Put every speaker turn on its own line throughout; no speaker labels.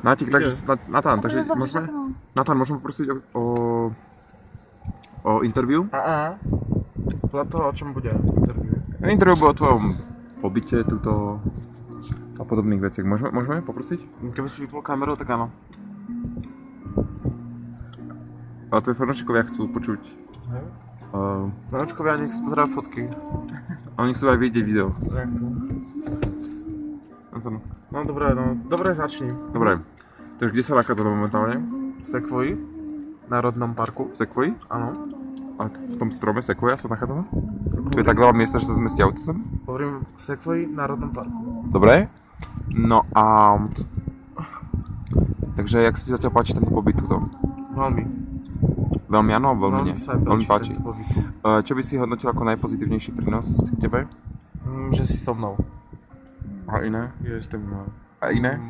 Nátik, takže Natan, takže můžeme, Natan, můžeme poprosit o interview?
Podle toho, o čem bude interview?
Interview bylo o tvojom pobytě tuto a podobných věcech. Můžeme poprosit?
Kdyby si vypol kameru, tak ano.
A tvoji fanoušikovia chcú počuť.
Fanouškovia nech si pozerajú fotky.
Oni chcú aj vidieť video.
Jak chcú? No dobré, začni.
Dobre. Takže kde sa nachádzame momentálne?
V Sequoii, Národnom parku.
V Sequoii?
Áno.
A v tom strome Sequoia sa nachádzame? Tu je tak veľa miesta, že sa zmestí auto sem?
Hovorím v Sequoii, Národnom parku.
Dobre. No a... Takže jak sa ti zatiaľ páči tento pobyt tuto?
Veľmi.
Veľmi áno, veľmi nie. Veľmi páči. Čo by si hodnotil ako najpozitívnejší prínos k tebe?
Že si so mnou.
A iné? A iné?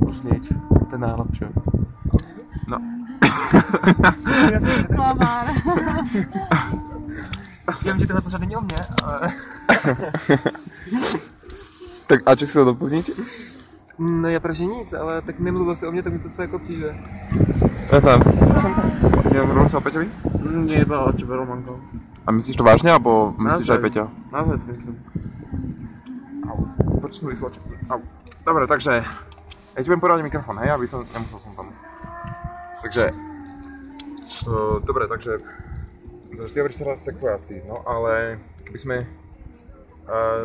Už nič. To je najlepšie.
No.
Klamár. Vím, že tohle pořád není o mě, ale...
Tak a čo si to doplniť?
No já protože nic, ale tak nemluvil si o mě, tak mi to co jako přijde.
Ja tam. Nemluvil sa o Peťovi?
Nie, iba o tebe, Romanko.
A myslíš to vážne, alebo myslíš aj Peťa?
Naozaj to myslím.
Au. Proč som vyslačil? Au. Dobre, takže... Ja ti budem podávať mikrofón, hej, aby to nemusel som tam. Takže... dobre, takže... Ty hovoríš teraz Sequoia asi, no ale... Keby sme...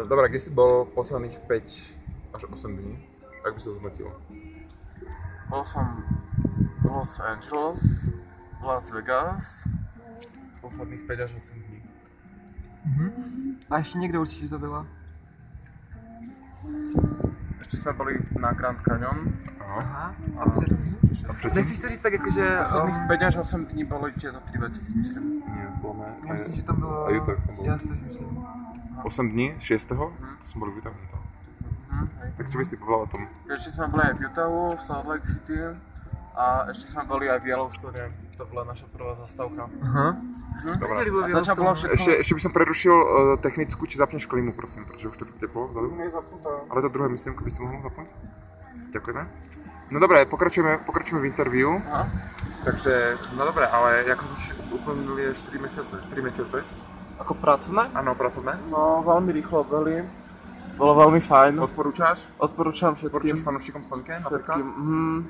dobre, kde si bol posledných 5 až 8 dní? Jak by sa zhodnotil?
Bol som v Los Angeles, v Las Vegas, posledných 5 až 8 dní.
A ještě někde určitě to bylo.
Ještě jsme byli na Grand Canyon.
Aha. A předtím? Nechceš to říct tak jako, že...
Posledných 5 až 8 dní byly tieto 3 věci, si myslím.
Nie, bolo ne.
Já myslím, že tam bylo...
A Utah tam bolo.
Já si to myslím.
8 dní, 6. To som bol v Utahu. Tak čo by si povedal o tom?
Ešte sme boli aj v Utahu, v Salt Lake City a ešte sme boli aj v Yellowstone. To bola naša prvá zastávka.
Aha.
Ešte by som prerušil technickú, či zapneš klímu, prosím, pretože už to je teplo vzadu.
Nie je zapnutá.
Ale to druhé myslím, keby si mohol zapnúť. Ďakujeme. No dobré, pokračujeme v interview.
Aha.
Takže, no dobré, ale jak už uplnili 4 mesiace, 3 mesiace?
Ako pracovné?
Áno, pracovné.
No, veľmi rýchlo boli. Bolo veľmi fajn.
Odporúčaš?
Odporúčam všetkým.
Odporúčaš fanúšikom Slnke napríklad?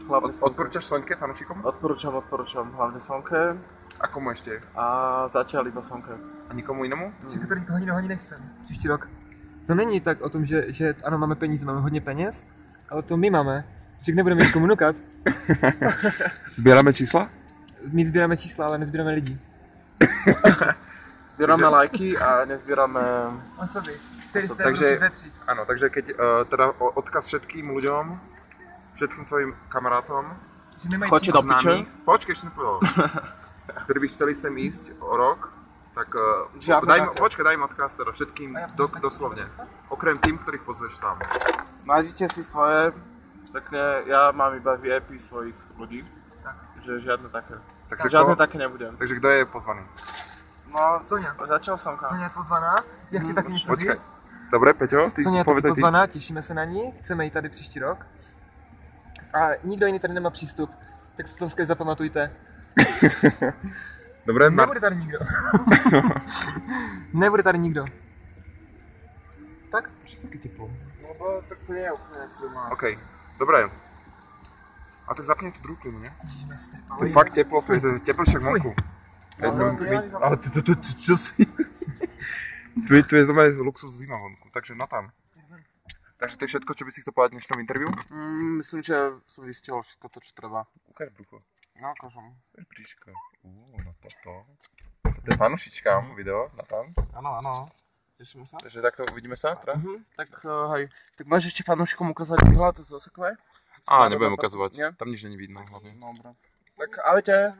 Hlavne Slnke.
Odporúčaš Slnke fanúšikom?
Odporúčam hlavne Slnke.
A komu ešte?
A zatiaľ iba Slnke.
A nikomu jinému?
Že to ani nechcem. Příští rok. To není tak o tom, že ano, máme peníze, máme hodně peněz, ale to my máme. Že nebudeme nikomu nukat.
Zbierame čísla?
My sbíráme čísla, ale nezbíráme lidi.
Zbierame lajky a nezbierame
osoby.
Takže, áno, takže keď teda odkaz všetkým ľuďom, všetkým tvojim kamarátom,
choďte do piče.
Počkej, ešte nepovedal. Ktorí by chceli sem ísť o rok, tak daj im odkaz teda všetkým doslovne. Okrem tým, ktorých pozveš sám.
Nájdite si svoje, pekne, ja mám iba VIP svojich ľudí, takže žiadne také. Žiadne také nebudem.
Takže kto je pozvaný?
No,
Sonia.
Začal som ka.
Sonia je pozvaná, já chci taky něco říct.
Dobre, Peťo, ty
Sonia je
povedaj ty.
pozvaná, těšíme se na ní, chceme ji tady příští rok. A nikdo jiný tady nemá přístup, tak si to zapamatujte.
Dobre,
Nebude tady nikdo. Nebude tady nikdo. Tak?
Taky teplo.
No, tak to je úplne klima.
OK, dobre. A tak zapni tú druhú klimu, nie? To je fakt teplo, to je teplo však vonku. Ale čo si? Tu je znamená luxus zima vonku, takže na tam. Takže to je všetko, čo by si chcel povedať v dnešnom interviu?
Myslím, že som vystiel všetko to, čo treba.
Ukáž brucho.
No, ukážem.
Bríško. No toto. To je fanušičkám video, na tam.
Áno. Tešíme sa.
Takže takto uvidíme sa, teda?
Tak hej. Tak máš ešte fanúšikom ukázať výhľad z Osekve?
Á, nebudem ukazovať.
Nie?
Tam nič není vidno hlavne.
Dobre. Tak ahojte.